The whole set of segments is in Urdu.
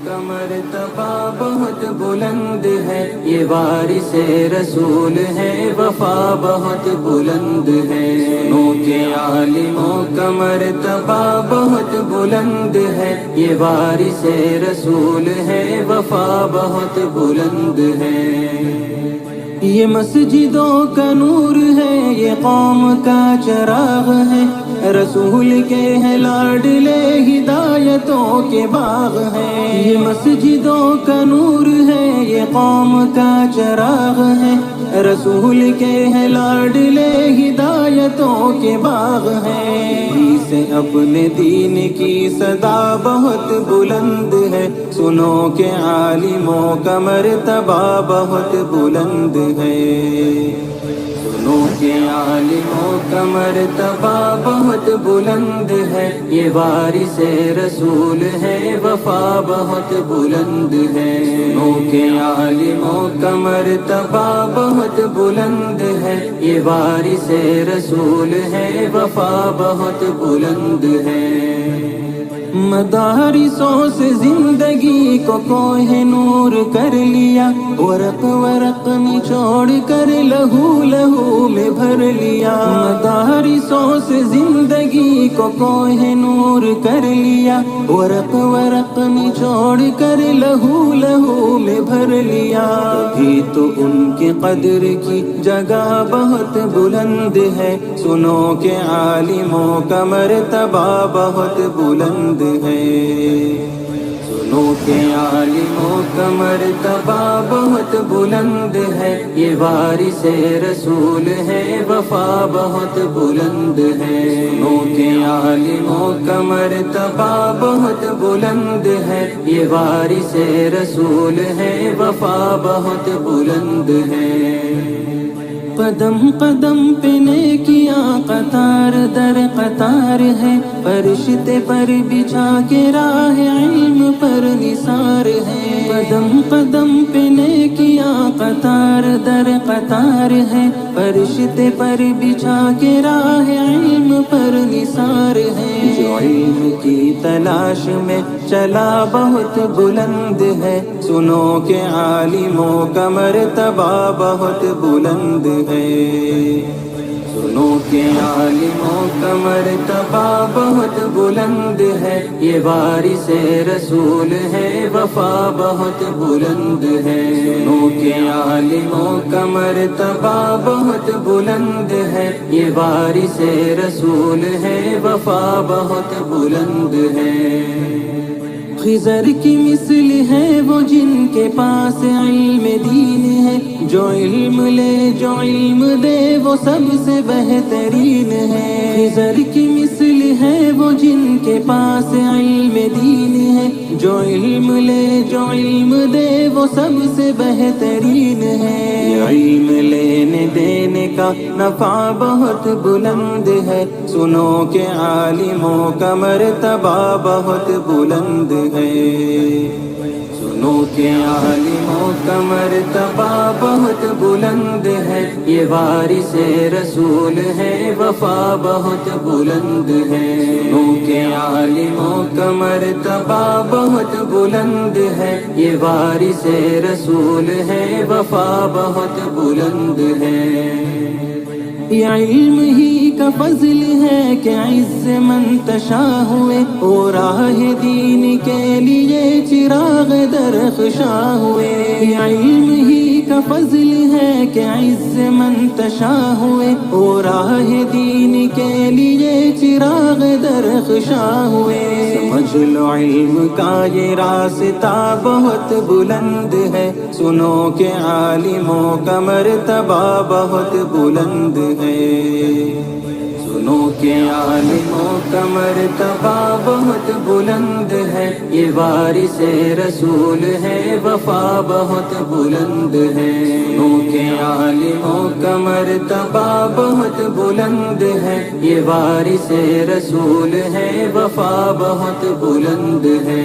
کا مرتبہ بہت بلند ہے، یہ وارث رسول ہے، وفا بہت بلند ہے۔ سنو کہ عالموں کا مرتبہ بہت بلند ہے، یہ وارث رسول ہے، وفا بہت بلند ہے۔ یہ مسجدوں کا نور ہے، یہ قوم کا چراغ ہے، رسول کے ہیں لاڈلے، ہدایتوں کے باغ ہیں۔ یہ مسجدوں کا نور ہے، یہ قوم کا چراغ ہے، رسول کے ہیں لاڈلے، ہدایتوں کے باغ ہیں۔ سے اپنے دین کی صدا بہت بلند ہے، سنو کہ عالموں کا مرتبہ بہت بلند ہے۔ سنو کہ عالموں کا مرتبہ بہت بلند ہے، یہ وارث رسول ہے، وفا بہت بلند ہے۔ سنو کہ عالموں کا مرتبہ بہت بلند ہے، یہ وارث رسول ہے، وفا بہت بلند ہے۔ مدارسوں سے زندگی کو کوہ نور کر لیا، ورق ورق نچوڑ کر لہو لہو میں بھر لیا۔ مدارسوں سے زندگی کو کوہ نور کر لیا، ورق ورق نچوڑ کر لہو لہو میں بھر لیا۔ بھی تو ان کی قدر کی جگہ بہت بلند ہے، سنو کہ عالموں کا مرتبہ بہت بلند ہے۔ سنو کہ عالموں کا مرتبہ بہت بلند ہے، یہ وارث رسول ہے، وفا بہت بلند ہے۔ سنو کہ عالموں کا مرتبہ بہت بلند ہے، یہ وارث رسول ہے، وفا بہت بلند ہے۔ قدم قدم پہ نیکیاں قطار در قطار ہے، فرشتے پر بچھا کے راہ علم پر نثار ہے۔ قدم قدم پہ نیکیاں قطار در قطار ہے، فرشتے پر بچھا کے راہ علم پر نثار ہے۔ جو علم کی تلاش میں چلا بہت بلند ہے، سنو کہ عالموں کا مرتبہ بہت بلند ہے۔ سنو کہ عالموں کا مرتبہ بہت بلند ہے، یہ وارث رسول ہے، وفا بہت بلند ہے۔ سنو کہ عالموں کا مرتبہ بہت بلند ہے، یہ وارث رسول ہے، وفا بہت بلند ہے۔ خضر کی مثل ہے وہ جن کے پاس علم دین ہے، جو علم لے جو علم دے وہ سب سے بہترین ہے۔ خضر کی مثل ہے وہ جن کے پاس علم دین ہے، جو علم لے جو علم دے وہ سب سے بہترین ہے۔ علم لینے دینے کا نفع بہت بلند ہے، سنو کہ عالموں کا مرتبہ بہت بلند ہے۔ سنو کہ عالموں کا مرتبہ بہت بلند ہے، یہ وارث رسول ہے، وفا بہت بلند ہے۔ سنو کہ عالموں کا مرتبہ بہت بلند ہے، یہ وارث رسول ہے، وفا بہت بلند ہے۔ یہ علم ہی کا فضل ہے کہ عز منتشا ہوئے، اور راہ دین کے لیے چراغ درخشاں ہوئے۔ یہ علم ہی کا فضل ہے کہ عز منتشا ہوئے، اور راہ دین کے لیے چراغ درخشاں ہوئے۔ سمجھ لو علم کا یہ راستہ بہت بلند ہے، سنو کہ عالموں کا مرتبہ بہت بلند ہے۔ سنو کہ عالموں کا مرتبہ بہت بلند ہے، یہ وارث رسول ہے، وفا بہت بلند ہے۔ سنو کہ عالموں کا مرتبہ بہت بلند ہے، یہ وارث رسول ہے، وفا بہت بلند ہے۔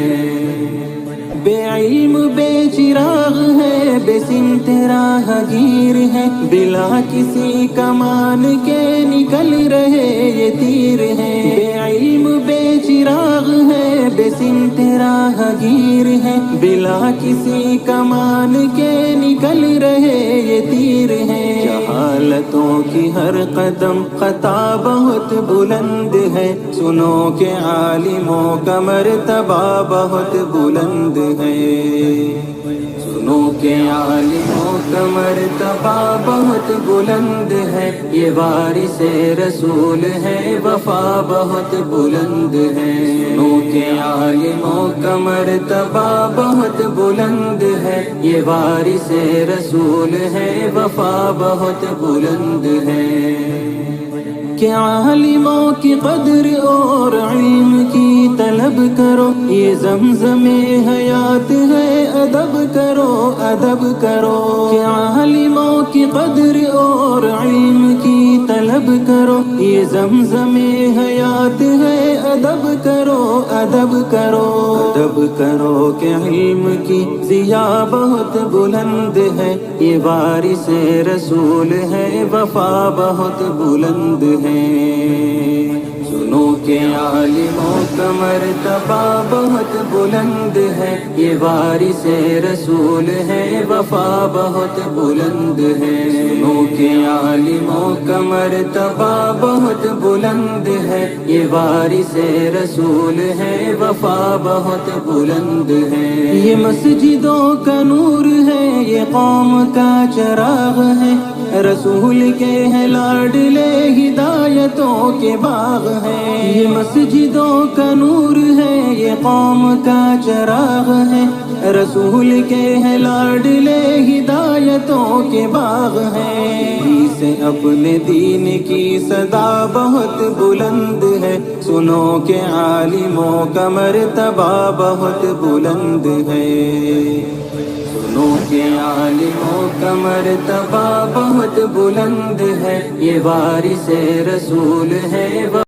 بے علم بے چراغ ہے، بے سمت راہ گیر ہے، بلا کسی کمان کے نکل رہے یہ تیر ہے۔ بے علم بے چراغ ہے، بے سمت راہ گیر ہے، بلا کسی کمان کے نکل رہے یہ تیر ہے۔ جہالتوں کی ہر قدم خطا بہت بلند ہے، سنو کہ عالموں کا مرتبہ بہت بلند ہے۔ سنو کہ عالموں کا مرتبہ بہت بلند ہے، یہ وارث رسول ہے، وفا بہت بلند ہے۔ سنو کہ عالموں کا مرتبہ بہت بلند ہے، یہ وارث رسول ہے، وفا بہت بلند ہے۔ کہ عالموں کی قدر اور علم کی طلب کرو، یہ زمزم حیات ہے، ادب کرو ادب کرو۔ کہ عالموں کی قدر اور علم کی طلب کرو، یہ زمزم حیات ہے، ادب کرو ادب کرو ادب کرو۔ کہ علم کی ضیا بہت بلند ہے، یہ وارث رسول ہے، وفا بہت بلند ہے۔ سنو کہ عالموں کا مرتبہ بہت بلند ہے، یہ وارث رسول ہے، وفا بہت بلند ہے۔ سنو کہ عالموں کا مرتبہ بہت بلند ہے، یہ وارث رسول ہے، وفا بہت بلند ہے۔ یہ مسجدوں کا نور ہے، یہ قوم کا چراغ ہے، رسول کے ہیں لاڈلے ہدایتوں کے باغ ہیں۔ یہ مسجدوں کا نور ہے، یہ قوم کا چراغ ہے، رسول کے ہیں لاڈلے ہدایتوں کے باغ ہیں۔ سے اپنے دین کی صدا بہت بلند ہے، سنو کہ عالموں کا مرتبہ بہت بلند ہے۔ سنو کہ عالموں کا مرتبہ بہت بلند ہے، یہ وارث رسول ہے۔